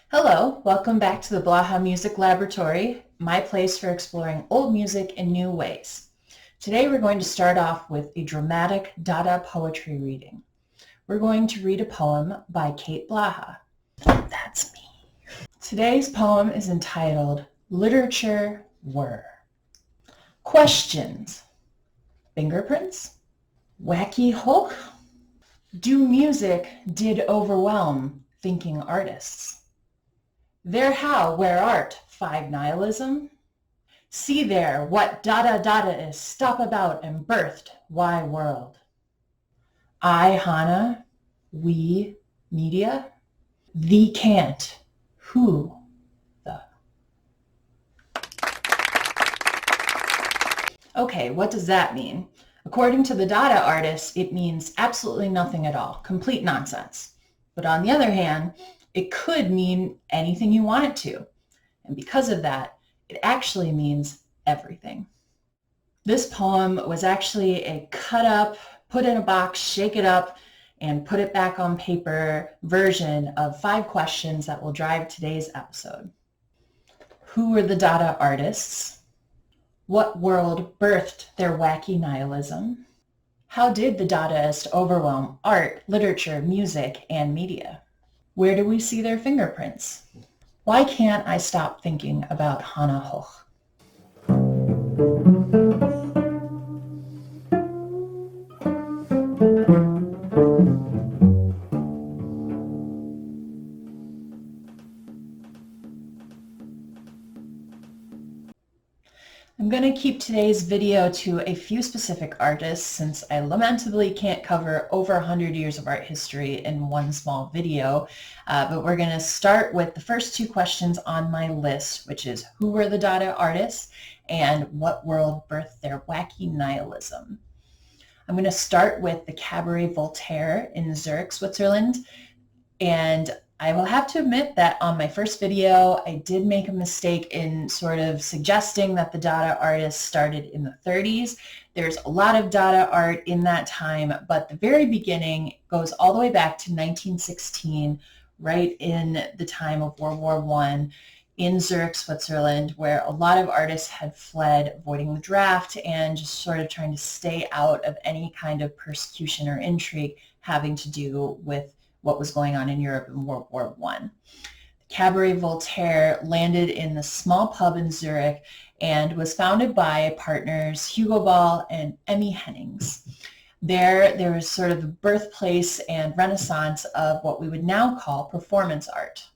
Hello, welcome back to the Blaha Music Laboratory, my place for exploring old music in new ways. Today we're going to start off with a dramatic Dada poetry reading. We're going to read a poem by Kate Blaha. That's me. Today's poem is entitled Literature Were. Questions. Fingerprints? Wacky Hoch? Do music did overwhelm thinking artists? There how, where art, five nihilism? See there what Dada is stop about and birthed, why world? I, Hana, we, media, thee can't, who, the. Okay, what does that mean? According to the Dada artists, it means absolutely nothing at all, complete nonsense. But on the other hand, it could mean anything you want it to. And because of that, it actually means everything. This poem was actually a cut up, put in a box, shake it up, and put it back on paper version of 5 questions that will drive today's episode. Who were the Dada artists? What world birthed their wacky nihilism? How did the Dadaists overwhelm art, literature, music, and media? Where do we see their fingerprints? Why can't I stop thinking about Hana Hoch? I'm going to keep today's video to a few specific artists since I lamentably can't cover over 100 years of art history in one small video, but we're going to start with the first 2 questions on my list, which is who were the Dada artists and what world birthed their wacky nihilism. I'm going to start with the Cabaret Voltaire in Zurich, Switzerland, and I will have to admit that on my first video, I did make a mistake in sort of suggesting that the Dada artists started in the 30s. There's a lot of Dada art in that time, but the very beginning goes all the way back to 1916, right in the time of World War I in Zurich, Switzerland, where a lot of artists had fled, avoiding the draft and just sort of trying to stay out of any kind of persecution or intrigue having to do with what was going on in Europe in World War I. The Cabaret Voltaire landed in the small pub in Zurich and was founded by partners Hugo and Emmy Hennings. There was sort of the birthplace and renaissance of what we would now call performance art.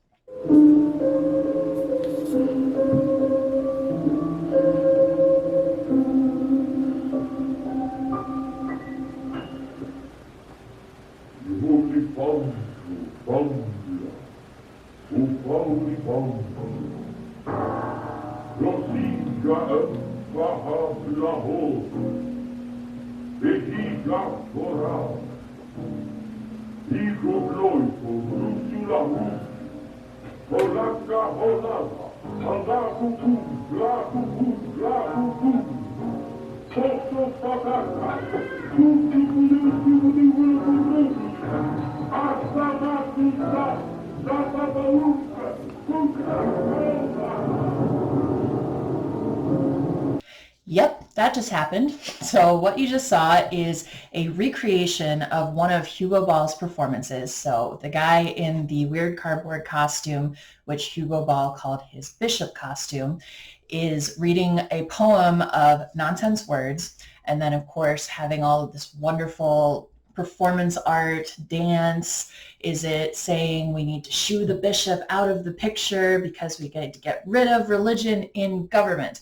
Yep, that just happened. So what you just saw is a recreation of one of Hugo Ball's performances. So the guy in the weird cardboard costume, which Hugo Ball called his bishop costume, is reading a poem of nonsense words, and then of course having all of this wonderful performance art, dance. Is it saying we need to shoo the bishop out of the picture because we get to get rid of religion in government?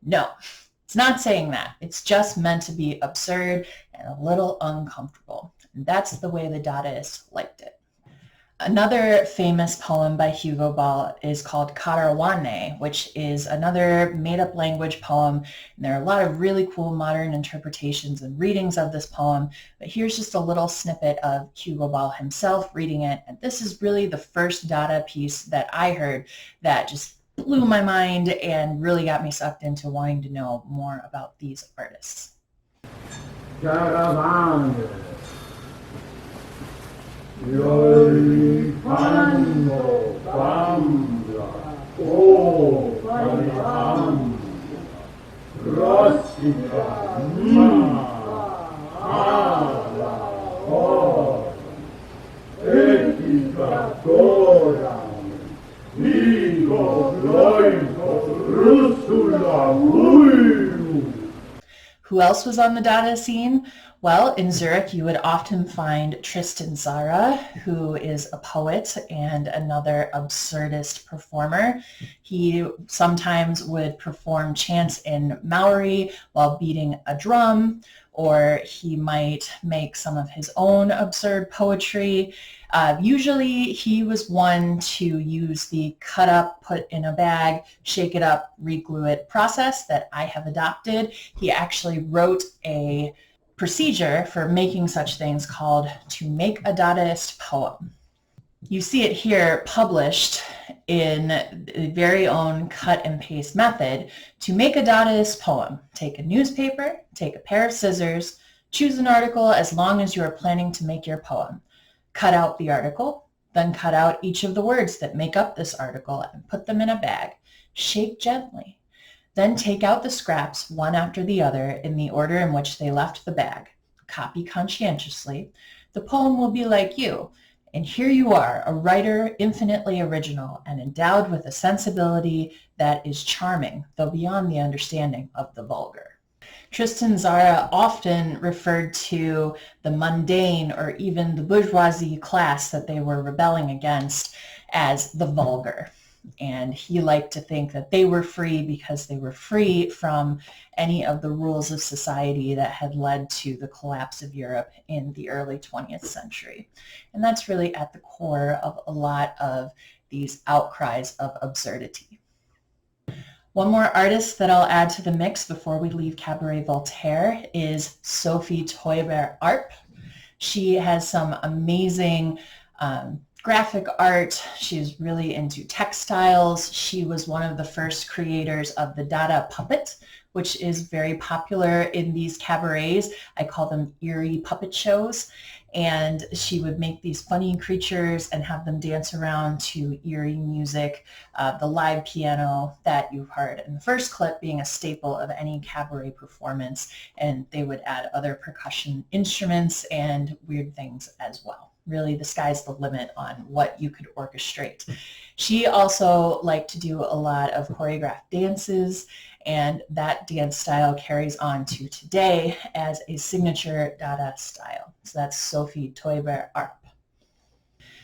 No, it's not saying that. It's just meant to be absurd and a little uncomfortable. And that's the way the Dadaists liked it. Another famous poem by Hugo Ball is called Karawane, which is another made-up language poem. And there are a lot of really cool modern interpretations and readings of this poem, but here's just a little snippet of Hugo Ball himself reading it. And this is really the first Dada piece that I heard that just blew my mind and really got me sucked into wanting to know more about these artists. Karawane. Io fanno Who else was on the Dada scene? Well, in Zurich, you would often find Tristan Zara, who is a poet and another absurdist performer. He sometimes would perform chants in Maori while beating a drum, or he might make some of his own absurd poetry. Usually he was one to use the cut up, put in a bag, shake it up, reglue it process that I have adopted. He actually wrote a procedure for making such things called To Make a Dadaist Poem. You see it here published in the very own cut and paste method. To make a Dadaist poem, take a newspaper, take a pair of scissors, choose an article as long as you are planning to make your poem. Cut out the article, then cut out each of the words that make up this article and put them in a bag. Shake gently. Then take out the scraps one after the other in the order in which they left the bag. Copy conscientiously. The poem will be like you. And here you are, a writer infinitely original and endowed with a sensibility that is charming, though beyond the understanding of the vulgar. Tristan Zara often referred to the mundane or even the bourgeoisie class that they were rebelling against as the vulgar. And he liked to think that they were free because they were free from any of the rules of society that had led to the collapse of Europe in the early 20th century. And that's really at the core of a lot of these outcries of absurdity. One more artist that I'll add to the mix before we leave Cabaret Voltaire is Sophie Toiber-Arp. She has some amazing graphic art. She's really into textiles. She was one of the first creators of the Dada puppet, which is very popular in these cabarets. I call them eerie puppet shows. And she would make these funny creatures and have them dance around to eerie music, the live piano that you heard in the first clip being a staple of any cabaret performance. And they would add other percussion instruments and weird things as well. Really, the sky's the limit on what you could orchestrate. She also liked to do a lot of choreographed dances, and that dance style carries on to today as a signature Dada style. So that's Sophie Toiver Arp.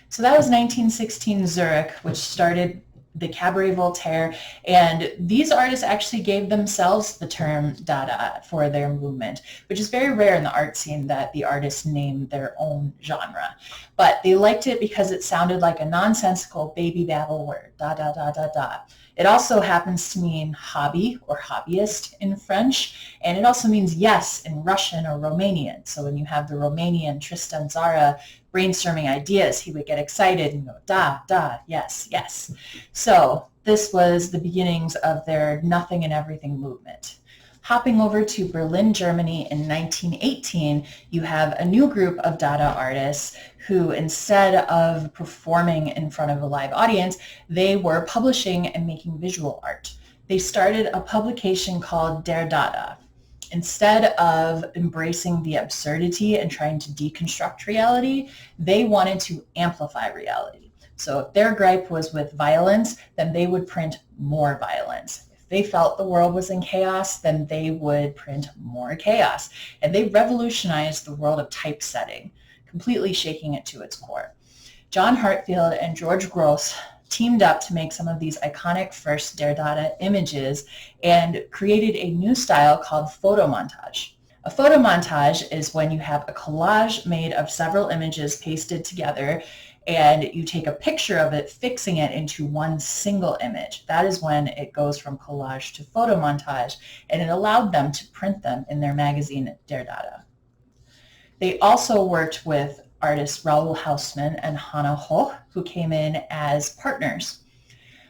So that was 1916 Zurich, which started the Cabaret Voltaire, and these artists actually gave themselves the term Dada for their movement, which is very rare in the art scene that the artists name their own genre. But they liked it because it sounded like a nonsensical baby babble word, da da da da da. It also happens to mean hobby or hobbyist in French, and it also means yes in Russian or Romanian. So when you have the Romanian Tristan Zara brainstorming ideas, he would get excited and go, da, da, yes, yes. So this was the beginnings of their nothing and everything movement. Hopping over to Berlin, Germany in 1918, you have a new group of Dada artists who, instead of performing in front of a live audience, they were publishing and making visual art. They started a publication called Der Dada. Instead of embracing the absurdity and trying to deconstruct reality, they wanted to amplify reality. So if their gripe was with violence, then they would print more violence. If they felt the world was in chaos, then they would print more chaos. And they revolutionized the world of typesetting, completely shaking it to its core. John Hartfield and George Gross teamed up to make some of these iconic first Der Dada images and created a new style called photo montage. A photo montage is when you have a collage made of several images pasted together and you take a picture of it, fixing it into one single image. That is when it goes from collage to photo montage, and it allowed them to print them in their magazine Der Dada. They also worked with artists Raoul Hausmann and Hana Hoch, who came in as partners.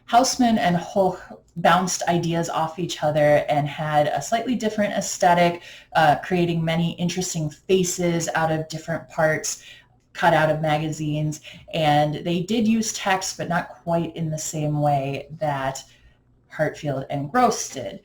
Hausmann and Hoch bounced ideas off each other and had a slightly different aesthetic, creating many interesting faces out of different parts cut out of magazines. And they did use text, but not quite in the same way that Hartfield and Gross did.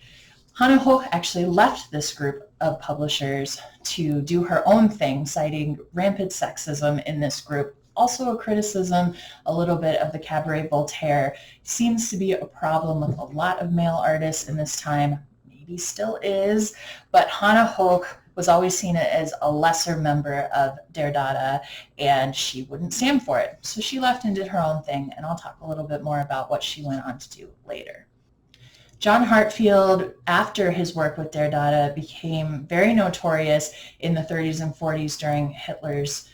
Hana Hoch actually left this group of publishers to do her own thing, citing rampant sexism in this group also a criticism a little bit of the Cabaret Voltaire. Seems to be a problem with a lot of male artists in this time, maybe still is, but Hana Hoch was always seen as a lesser member of Der Dada, and she wouldn't stand for it. So she left and did her own thing, and I'll talk a little bit more about what she went on to do later. John Hartfield, after his work with Der Dada, became very notorious in the 30s and 40s during Hitler's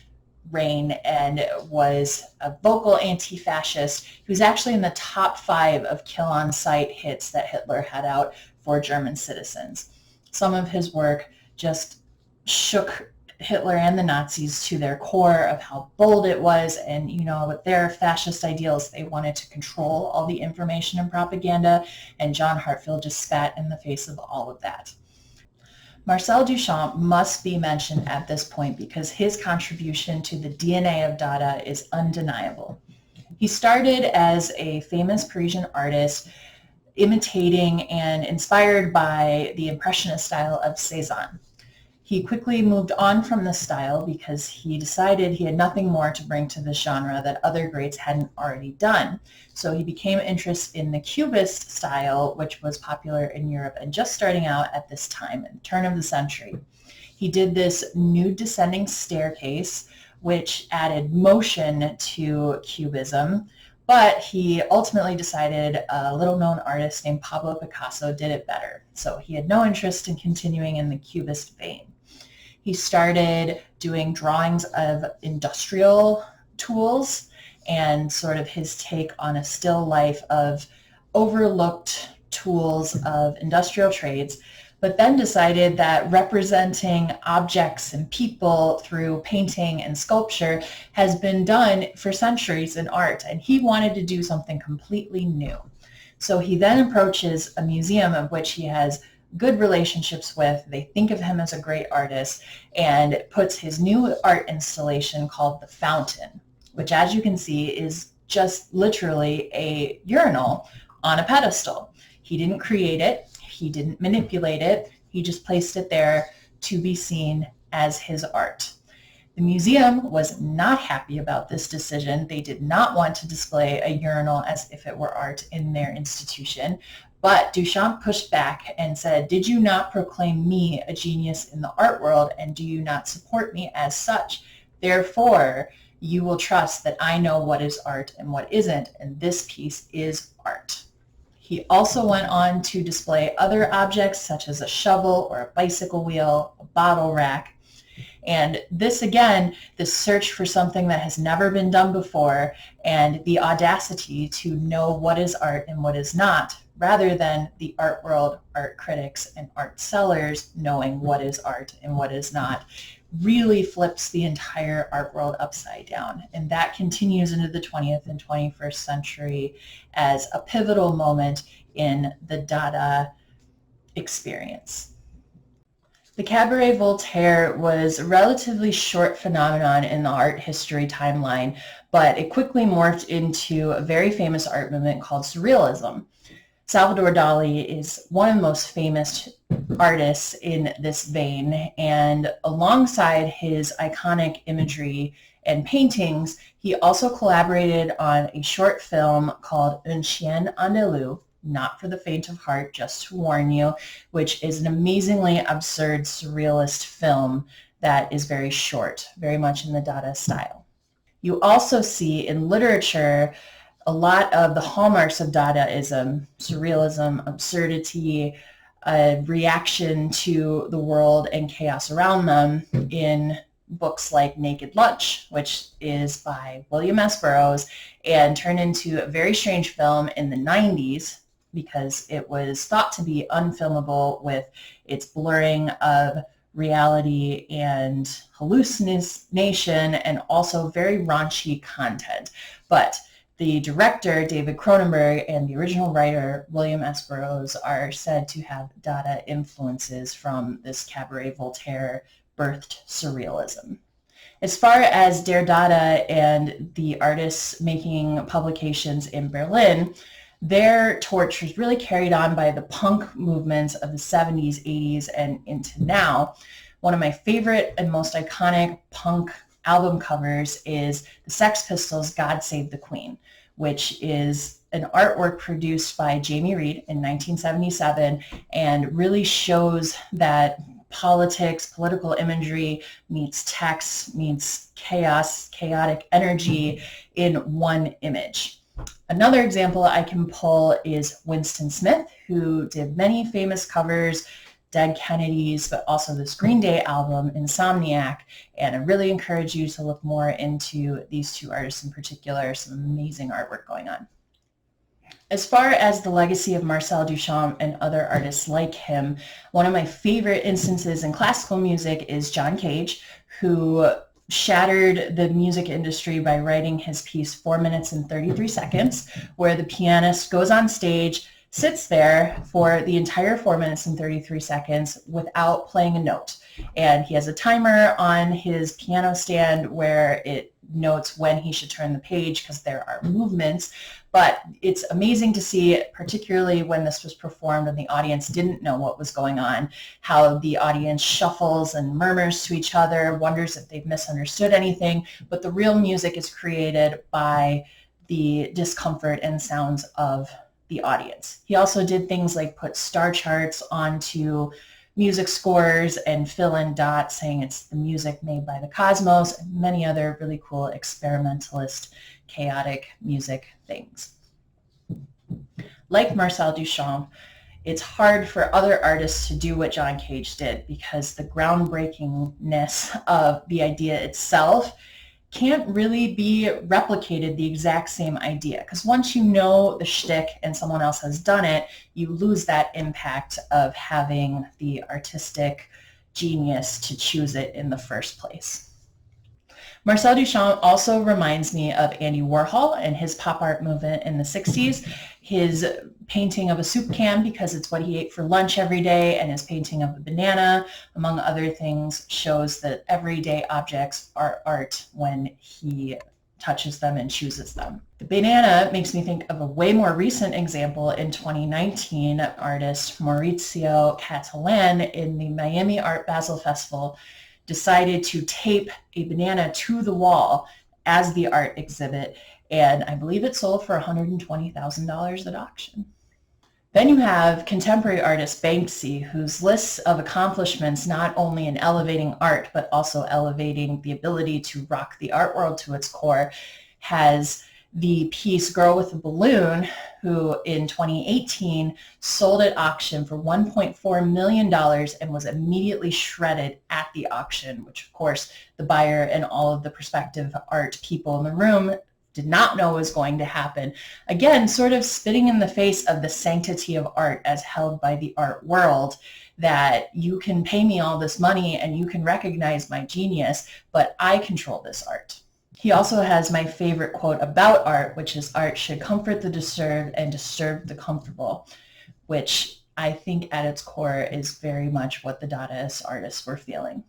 reign and was a vocal anti-fascist. He was actually in the top 5 of kill-on-sight hits that Hitler had out for German citizens. Some of his work just shook Hitler and the Nazis to their core of how bold it was, and with their fascist ideals, they wanted to control all the information and propaganda, and John Hartfield just spat in the face of all of that. Marcel Duchamp must be mentioned at this point because his contribution to the DNA of Dada is undeniable. He started as a famous Parisian artist, imitating and inspired by the Impressionist style of Cézanne. He quickly moved on from the style because he decided he had nothing more to bring to the genre that other greats hadn't already done. So he became interested in the Cubist style, which was popular in Europe and just starting out at this time, at the turn of the century. He did this nude descending staircase, which added motion to Cubism, but he ultimately decided a little-known artist named Pablo Picasso did it better. So he had no interest in continuing in the Cubist vein. He started doing drawings of industrial tools and sort of his take on a still life of overlooked tools of industrial trades, but then decided that representing objects and people through painting and sculpture has been done for centuries in art, and he wanted to do something completely new. So he then approaches a museum of which he has good relationships with. They think of him as a great artist, and puts his new art installation called The Fountain, which, as you can see, is just literally a urinal on a pedestal. He didn't create it. He didn't manipulate it. He just placed it there to be seen as his art. The museum was not happy about this decision. They did not want to display a urinal as if it were art in their institution. But Duchamp pushed back and said, "Did you not proclaim me a genius in the art world, and do you not support me as such? Therefore, you will trust that I know what is art and what isn't, and this piece is art." He also went on to display other objects such as a shovel or a bicycle wheel, a bottle rack. And this, again, this search for something that has never been done before, and the audacity to know what is art and what is not, rather than the art world, art critics, and art sellers knowing what is art and what is not, really flips the entire art world upside down. And that continues into the 20th and 21st century as a pivotal moment in the Dada experience. The Cabaret Voltaire was a relatively short phenomenon in the art history timeline, but it quickly morphed into a very famous art movement called Surrealism. Salvador Dali is one of the most famous artists in this vein, and alongside his iconic imagery and paintings, he also collaborated on a short film called Un Chien Andalou, not for the faint of heart, just to warn you, which is an amazingly absurd surrealist film that is very short, very much in the Dada style. You also see in literature a lot of the hallmarks of Dadaism, surrealism, absurdity, a reaction to the world and chaos around them in books like Naked Lunch, which is by William S. Burroughs and turned into a very strange film in the 90s because it was thought to be unfilmable with its blurring of reality and hallucination and also very raunchy content. But the director, David Cronenberg, and the original writer, William S. Burroughs, are said to have Dada influences from this Cabaret Voltaire birthed surrealism. As far as Der Dada and the artists making publications in Berlin, their torch was really carried on by the punk movements of the 70s, 80s, and into now. One of my favorite and most iconic punk album covers is the Sex Pistols' God Save the Queen, which is an artwork produced by Jamie Reed in 1977 and really shows that politics, political imagery meets text, meets chaos, chaotic energy in one image. Another example I can pull is Winston Smith, who did many famous covers, Dead Kennedys, but also this Green Day album, Insomniac, and I really encourage you to look more into these two artists in particular. Some amazing artwork going on. As far as the legacy of Marcel Duchamp and other artists like him, one of my favorite instances in classical music is John Cage, who shattered the music industry by writing his piece 4 minutes and 33 seconds, where the pianist goes on stage, sits there for the entire 4 minutes and 33 seconds without playing a note. And he has a timer on his piano stand where it notes when he should turn the page because there are movements. But it's amazing to see, particularly when this was performed and the audience didn't know what was going on, how the audience shuffles and murmurs to each other, wonders if they've misunderstood anything. But the real music is created by the discomfort and sounds of the audience. He also did things like put star charts onto music scores and fill in dots saying it's the music made by the cosmos, and many other really cool experimentalist, chaotic music things. Like Marcel Duchamp, it's hard for other artists to do what John Cage did because the groundbreakingness of the idea itself can't really be replicated the exact same idea, because once you know the shtick and someone else has done it, you lose that impact of having the artistic genius to choose it in the first place. Marcel Duchamp also reminds me of Andy Warhol and his pop art movement in the 60s. His painting of a soup can because it's what he ate for lunch every day, and his painting of a banana, among other things, shows that everyday objects are art when he touches them and chooses them. The banana makes me think of a way more recent example in 2019, artist Maurizio Cattelan in the Miami Art Basel Festival decided to tape a banana to the wall as the art exhibit, and I believe it sold for $120,000 at auction. Then you have contemporary artist Banksy, whose lists of accomplishments not only in elevating art, but also elevating the ability to rock the art world to its core, has the piece Girl with a Balloon, who in 2018 sold at auction for $1.4 million and was immediately shredded at the auction, which of course the buyer and all of the prospective art people in the room did not know was going to happen. Again, sort of spitting in the face of the sanctity of art as held by the art world, that you can pay me all this money and you can recognize my genius, but I control this art. He also has my favorite quote about art, which is, "Art should comfort the disturbed and disturb the comfortable," which I think at its core is very much what the Dadaist artists were feeling.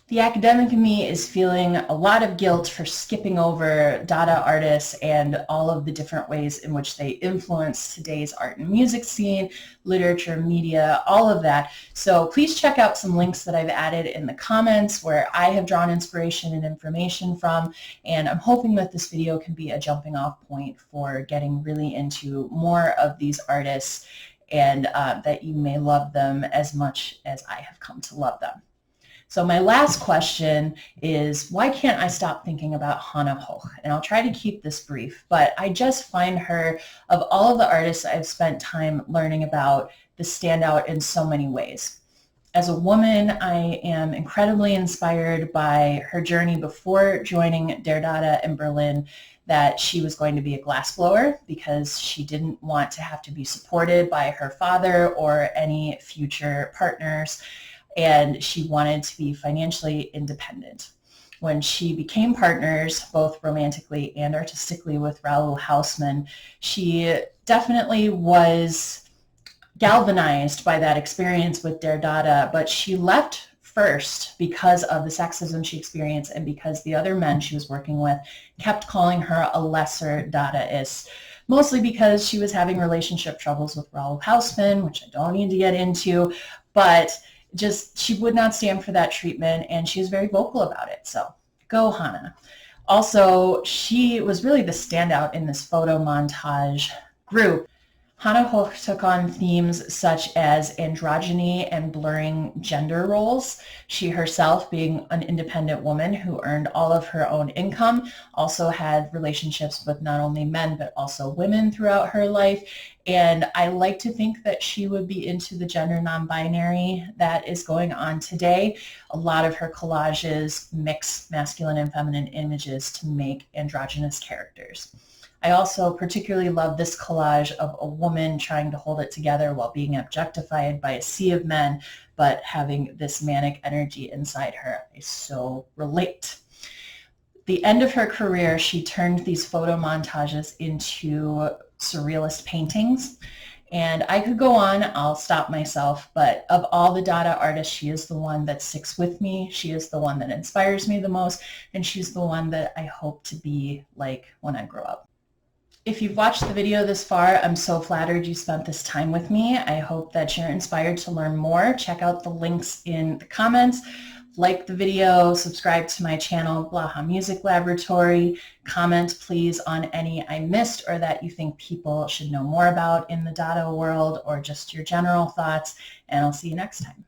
The academic in me is feeling a lot of guilt for skipping over Dada artists and all of the different ways in which they influence today's art and music scene, literature, media, all of that. So please check out some links that I've added in the comments where I have drawn inspiration and information from, and I'm hoping that this video can be a jumping off point for getting really into more of these artists, and that you may love them as much as I have come to love them. So my last question is, why can't I stop thinking about Hana Hoch? And I'll try to keep this brief, but I just find her, of all of the artists I've spent time learning about, the standout in so many ways. As a woman, I am incredibly inspired by her journey before joining Der Dada in Berlin, that she was going to be a glassblower because she didn't want to have to be supported by her father or any future partners, and she wanted to be financially independent. When she became partners, both romantically and artistically, with Raoul Hausmann, she definitely was galvanized by that experience with Der Dada, but she left first because of the sexism she experienced and because the other men she was working with kept calling her a lesser Dadaist, mostly because she was having relationship troubles with Raoul Hausmann, which I don't need to get into, but just she would not stand for that treatment, and she was very vocal about it. So Go Hana. Also, she was really the standout in this photo montage group. Hana Hoch took on themes such as androgyny and blurring gender roles. She herself, being an independent woman who earned all of her own income, also had relationships with not only men but also women throughout her life. And I like to think that she would be into the gender non-binary that is going on today. A lot of her collages mix masculine and feminine images to make androgynous characters. I also particularly love this collage of a woman trying to hold it together while being objectified by a sea of men, but having this manic energy inside her. I so relate. The end of her career, she turned these photo montages into surrealist paintings. And I could go on, I'll stop myself, but of all the Dada artists, she is the one that sticks with me. She is the one that inspires me the most, and she's the one that I hope to be like when I grow up. If you've watched the video this far, I'm so flattered you spent this time with me. I hope that you're inspired to learn more. Check out the links in the comments. Like the video, subscribe to my channel, Blaha Music Laboratory. Comment, please, on any I missed or that you think people should know more about in the Dada world, or just your general thoughts, and I'll see you next time.